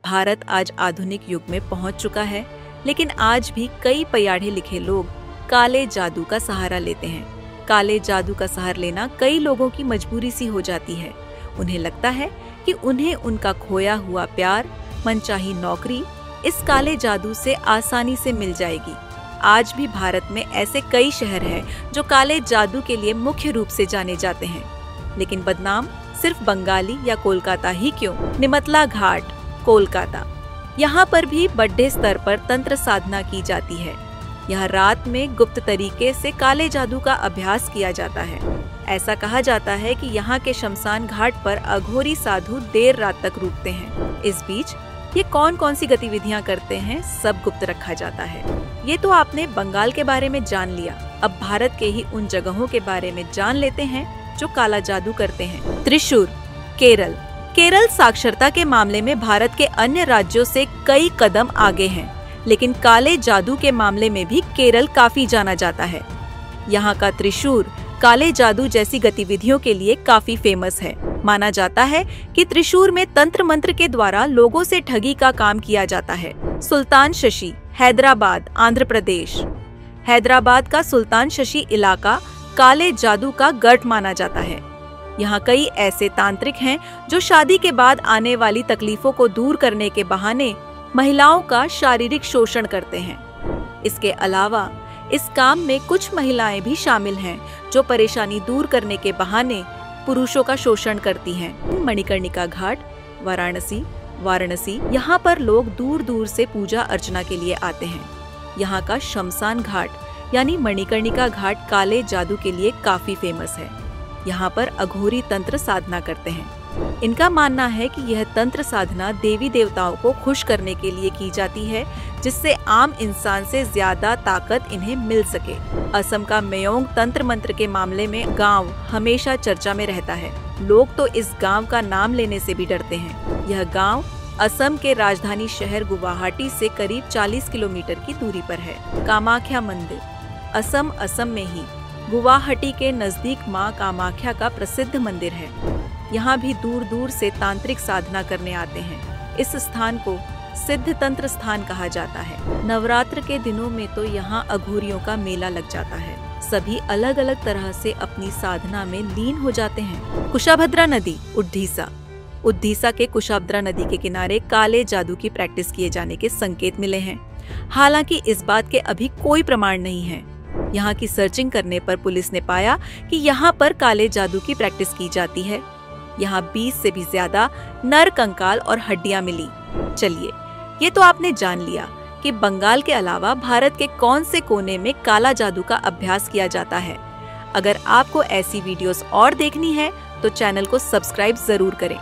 भारत आज आधुनिक युग में पहुंच चुका है, लेकिन आज भी कई पयाढ़े लिखे लोग काले जादू का सहारा लेते हैं। काले जादू का सहारा लेना कई लोगों की मजबूरी सी हो जाती है। उन्हें लगता है कि उन्हें उनका खोया हुआ प्यार, मनचाही नौकरी इस काले जादू से आसानी से मिल जाएगी। आज भी भारत में ऐसे कई शहर हैं जो काले जादू के लिए मुख्य रूप से जाने जाते हैं, लेकिन बदनाम सिर्फ बंगाली या कोलकाता ही क्यों? निमतला घाट, कोलकाता। यहाँ पर भी बड़े स्तर पर तंत्र साधना की जाती है। यहाँ रात में गुप्त तरीके से काले जादू का अभ्यास किया जाता है। ऐसा कहा जाता है कि यहाँ के शमशान घाट पर अघोरी साधु देर रात तक रुकते हैं। इस बीच ये कौन कौन सी गतिविधियाँ करते हैं, सब गुप्त रखा जाता है। ये तो आपने बंगाल के बारे में जान लिया। अब भारत के ही उन जगहों के बारे में जान लेते हैं जो काला जादू करते हैं। त्रिशूर, केरल। केरल साक्षरता के मामले में भारत के अन्य राज्यों से कई कदम आगे हैं, लेकिन काले जादू के मामले में भी केरल काफी जाना जाता है। यहाँ का त्रिशूर काले जादू जैसी गतिविधियों के लिए काफी फेमस है। माना जाता है कि त्रिशूर में तंत्र मंत्र के द्वारा लोगों से ठगी का काम किया जाता है। सुल्तान शशि, हैदराबाद, आंध्र प्रदेश। हैदराबाद का सुल्तान शशि इलाका काले जादू का गढ़ माना जाता है। यहाँ कई ऐसे तांत्रिक हैं जो शादी के बाद आने वाली तकलीफों को दूर करने के बहाने महिलाओं का शारीरिक शोषण करते हैं। इसके अलावा इस काम में कुछ महिलाएं भी शामिल हैं जो परेशानी दूर करने के बहाने पुरुषों का शोषण करती हैं। मणिकर्णिका घाट, वाराणसी। यहाँ पर लोग दूर दूर से पूजा अर्चना के लिए आते हैं। यहाँ का शमशान घाट यानी मणिकर्णिका घाट काले जादू के लिए काफी फेमस है। यहाँ पर अघोरी तंत्र साधना करते हैं। इनका मानना है कि यह तंत्र साधना देवी देवताओं को खुश करने के लिए की जाती है, जिससे आम इंसान से ज्यादा ताकत इन्हें मिल सके। असम का मेयोंग तंत्र मंत्र के मामले में गांव हमेशा चर्चा में रहता है। लोग तो इस गांव का नाम लेने से भी डरते हैं। यह गांव असम के राजधानी शहर गुवाहाटी से करीब 40 किलोमीटर की दूरी पर है। कामाख्या मंदिर, असम में ही गुवाहाटी के नजदीक मां कामाख्या का प्रसिद्ध मंदिर है। यहाँ भी दूर दूर से तांत्रिक साधना करने आते हैं। इस स्थान को सिद्ध तंत्र स्थान कहा जाता है। नवरात्र के दिनों में तो यहाँ अघोरियों का मेला लग जाता है। सभी अलग अलग तरह से अपनी साधना में लीन हो जाते हैं। कुशाभद्रा नदी, उड़ीसा के कुशाभद्रा नदी के किनारे काले जादू की प्रैक्टिस किए जाने के संकेत मिले हैं। हालांकि इस बात के अभी कोई प्रमाण नहीं है। यहाँ की सर्चिंग करने पर पुलिस ने पाया कि यहाँ पर काले जादू की प्रैक्टिस की जाती है। यहाँ 20 से भी ज्यादा नर कंकाल और हड्डियां मिली। चलिए, ये तो आपने जान लिया कि बंगाल के अलावा भारत के कौन से कोने में काला जादू का अभ्यास किया जाता है। अगर आपको ऐसी वीडियोस और देखनी है तो चैनल को सब्सक्राइब जरूर करें।